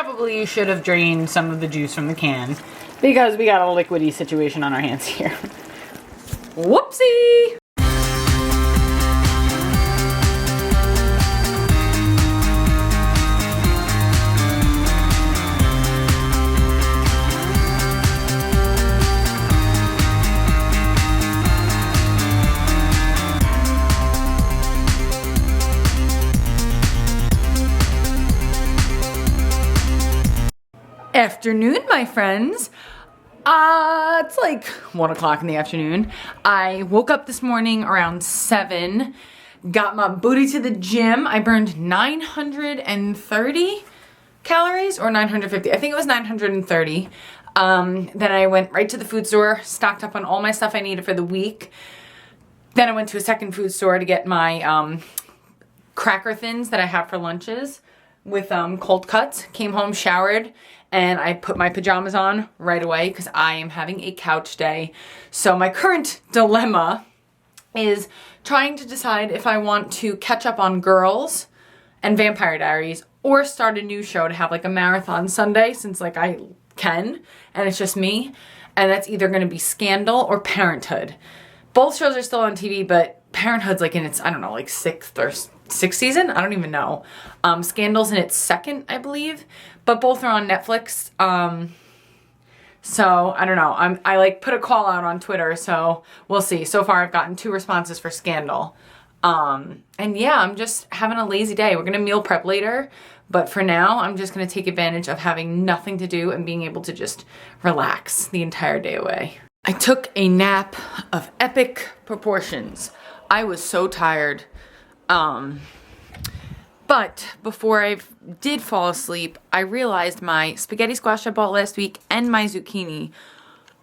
probably should have drained some of the juice from the can because we got a liquidy situation on our hands here. Whoopsie! Afternoon, my friends. It's like 1 o'clock in the afternoon. I woke up this morning around 7, got my booty to the gym. I burned 930 calories or 950. I think it was 930. Then I went right to the food store, stocked up on all my stuff I needed for the week. Then I went to a second food store to get my cracker thins that I have for lunches with cold cuts. Came home, showered, and I put my pajamas on right away because I am having a couch day. So my current dilemma is trying to decide if I want to catch up on Girls and Vampire Diaries or start a new show to have like a marathon Sunday, since like I can and it's just me. And that's either going to be Scandal or Parenthood. Both shows are still on TV, but Parenthood's like in its, I don't know, like sixth season? I don't even know. Scandal's in its second, I believe, but both are on Netflix. So I don't know. I like put a call out on Twitter, so we'll see. So far I've gotten 2 responses for Scandal. And yeah, I'm just having a lazy day. We're gonna meal prep later, but for now I'm just gonna take advantage of having nothing to do and being able to just relax the entire day away. I took a nap of epic proportions. I was so tired. But before I did fall asleep, I realized my spaghetti squash I bought last week and my zucchini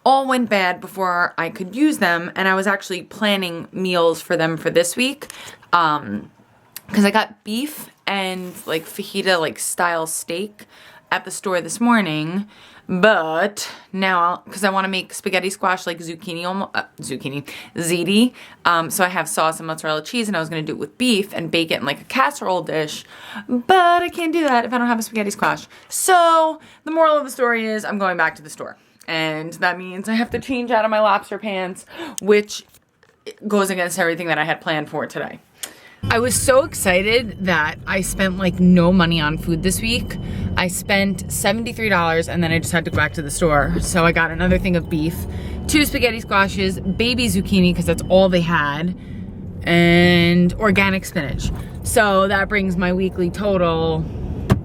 all went bad before I could use them, and I was actually planning meals for them for this week, because I got beef and like fajita like style steak at the store this morning. But now, because I want to make spaghetti squash like ziti. So I have sauce and mozzarella cheese, and I was going to do it with beef and bake it in like a casserole dish. But I can't do that if I don't have a spaghetti squash. So the moral of the story is I'm going back to the store. And that means I have to change out of my lobster pants, which goes against everything that I had planned for today. I was so excited that I spent like no money on food this week. I spent $73 and then I just had to go back to the store. So I got another thing of beef, 2 spaghetti squashes, baby zucchini because that's all they had, and organic spinach. So that brings my weekly total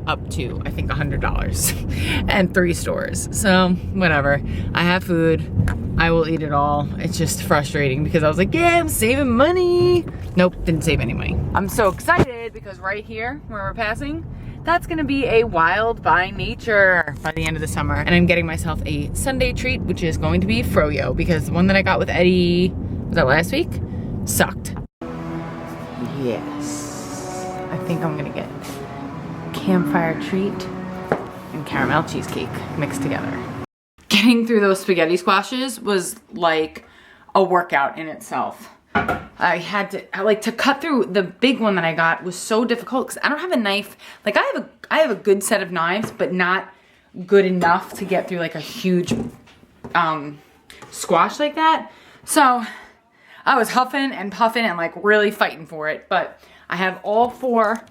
up to, I think, $100 and 3 stores. So whatever, I have food, I will eat it all. It's just frustrating because I was like, yeah, I'm saving money. Nope, didn't save any money. I'm so excited because right here where we're passing, that's gonna be a Wild by Nature by the end of the summer. And I'm getting myself a Sunday treat, which is going to be froyo, because the one that I got with Eddie, was that last week? Sucked. Yes, I think I'm gonna get campfire treat and caramel cheesecake mixed together. Getting through those spaghetti squashes was like a workout in itself. I had to cut through the big one that I got was so difficult because I don't have a knife. Like I have a good set of knives, but not good enough to get through like a huge squash like that. So I was huffing and puffing and like really fighting for it, but I have all 4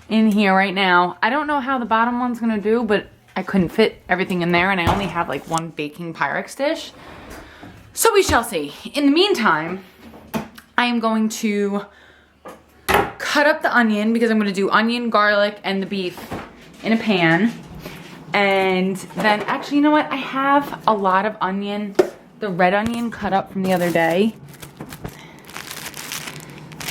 in here right now. I don't know how the bottom one's gonna do, but I couldn't fit everything in there and I only have like 1 baking Pyrex dish. So we shall see. In the meantime, I am going to cut up the onion because I'm gonna do onion, garlic, and the beef in a pan. And then, actually, you know what? I have a lot of onion, the red onion cut up from the other day.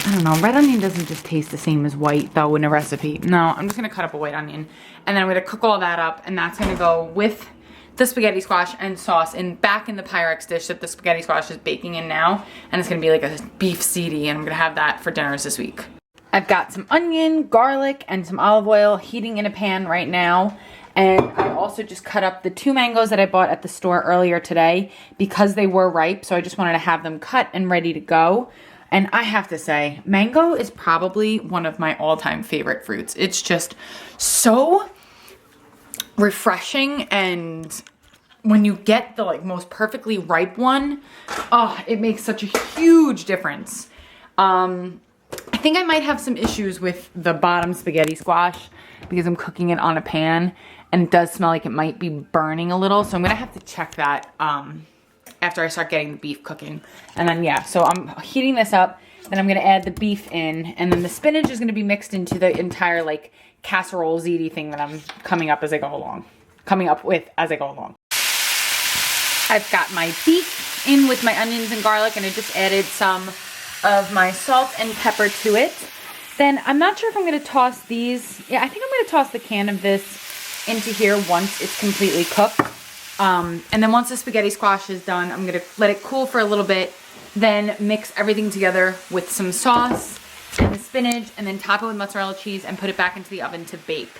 I don't know, red onion doesn't just taste the same as white though in a recipe. No, I'm just gonna cut up a white onion and then I'm gonna cook all that up, and that's gonna go with the spaghetti squash and sauce back in the Pyrex dish that the spaghetti squash is baking in now, and it's gonna be like a beef ziti, and I'm gonna have that for dinners this week. I've got some onion, garlic, and some olive oil heating in a pan right now. And I also just cut up the 2 mangoes that I bought at the store earlier today because they were ripe, so I just wanted to have them cut and ready to go. And I have to say, mango is probably one of my all-time favorite fruits. It's just so refreshing, and when you get the like most perfectly ripe one, oh, it makes such a huge difference. I think I might have some issues with the bottom spaghetti squash because I'm cooking it on a pan and it does smell like it might be burning a little. So I'm gonna have to check that after I start getting the beef cooking. And then yeah, so I'm heating this up, then I'm gonna add the beef in, and then the spinach is gonna be mixed into the entire like casserole ziti thing that I'm coming up with as I go along. I've got my beef in with my onions and garlic, and I just added some of my salt and pepper to it. Then I'm not sure if I'm gonna toss these. Yeah, I think I'm gonna toss the can of this into here once it's completely cooked. And then once the spaghetti squash is done, I'm gonna let it cool for a little bit, then mix everything together with some sauce and the spinach, and then top it with mozzarella cheese and put it back into the oven to bake.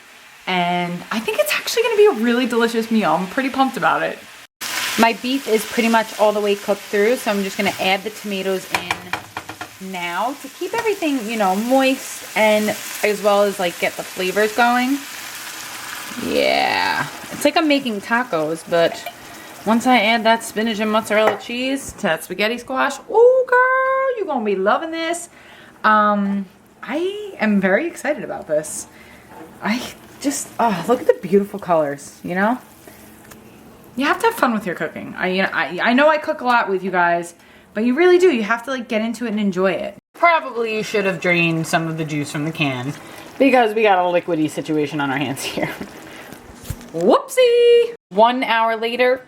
And I think it's actually gonna be a really delicious meal. I'm pretty pumped about it. My beef is pretty much all the way cooked through, so I'm just gonna add the tomatoes in now to keep everything, you know, moist, and as well as like get the flavors going. Yeah, it's like I'm making tacos, but once I add that spinach and mozzarella cheese to that spaghetti squash, oh girl, you're gonna be loving this. I am very excited about this. I just, oh, look at the beautiful colors, you know? You have to have fun with your cooking. I know I cook a lot with you guys, but you really do. You have to like get into it and enjoy it. Probably you should have drained some of the juice from the can because we got a liquidy situation on our hands here. Whoopsie! 1 hour later,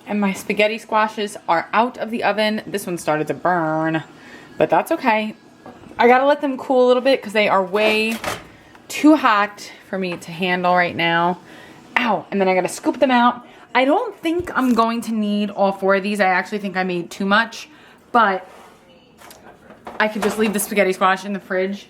and my spaghetti squashes are out of the oven. This one started to burn, but that's okay. I gotta let them cool a little bit because they are way too hot for me to handle right now. Ow! And then I gotta scoop them out. I don't think I'm going to need all 4 of these. I actually think I made too much, but I could just leave the spaghetti squash in the fridge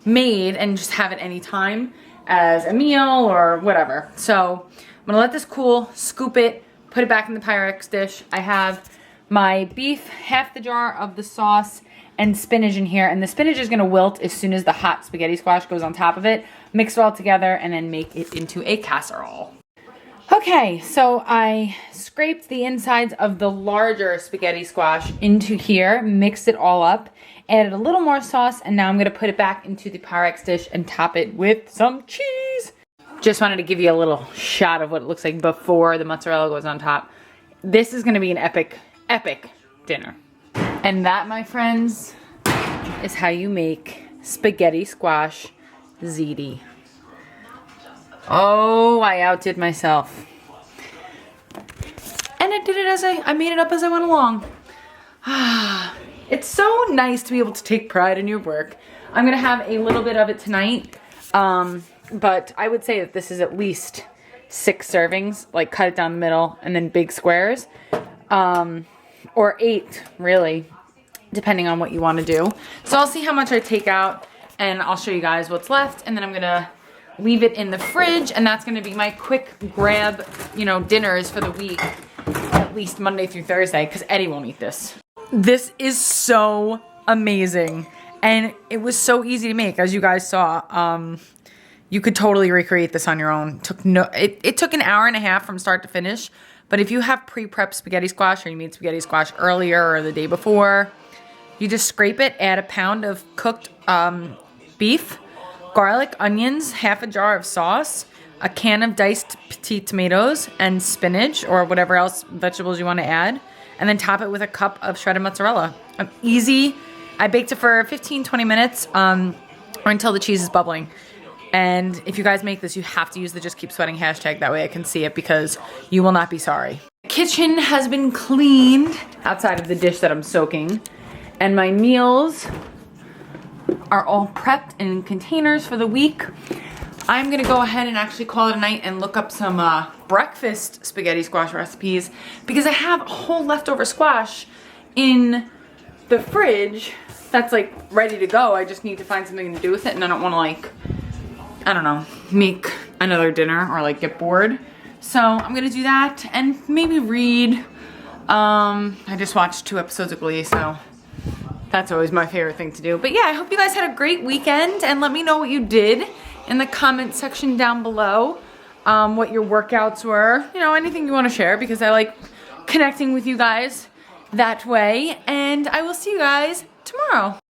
made and just have it any time as a meal or whatever. So I'm gonna let this cool, scoop it, put it back in the Pyrex dish. I have my beef, half the jar of the sauce, and spinach in here, and the spinach is gonna wilt as soon as the hot spaghetti squash goes on top of it. Mix it all together and then make it into a casserole. Okay, so I scraped the insides of the larger spaghetti squash into here, mixed it all up, added a little more sauce, and now I'm gonna put it back into the Pyrex dish and top it with some cheese. Just wanted to give you a little shot of what it looks like before the mozzarella goes on top. This is gonna be an epic, epic dinner. And that, my friends, is how you make spaghetti squash ziti. Oh, I outdid myself. And I did it as I made it up as I went along. It's so nice to be able to take pride in your work. I'm gonna have a little bit of it tonight, but I would say that this is at least 6 servings, like cut it down the middle and then big squares, or 8 really, depending on what you wanna do. So I'll see how much I take out and I'll show you guys what's left, and then I'm gonna leave it in the fridge, and that's gonna be my quick grab, you know, dinners for the week, at least Monday through Thursday, because Eddie won't eat this. This is so amazing, and it was so easy to make, as you guys saw. You could totally recreate this on your own. It took an hour and a half from start to finish, but if you have pre-prep spaghetti squash, or you made spaghetti squash earlier or the day before, you just scrape it, add a pound of cooked beef, garlic, onions, half a jar of sauce, a can of diced petite tomatoes, and spinach or whatever else vegetables you want to add, and then top it with a cup of shredded mozzarella. Easy. I baked it for 15-20 minutes or until the cheese is bubbling. And if you guys make this, you have to use the Just Keep Sweating hashtag. That way I can see it, because you will not be sorry. The kitchen has been cleaned outside of the dish that I'm soaking, and my meals are all prepped in containers for the week. I'm gonna go ahead and actually call it a night and look up some breakfast spaghetti squash recipes, because I have a whole leftover squash in the fridge that's like ready to go. I just need to find something to do with it, and I don't wanna like, I don't know, make another dinner or like get bored. So I'm gonna do that and maybe read. I just watched 2 episodes of Glee, so that's always my favorite thing to do. But yeah, I hope you guys had a great weekend, and let me know what you did in the comment section down below. what your workouts were, you know, anything you want to share, because I like connecting with you guys that way. And I will see you guys tomorrow.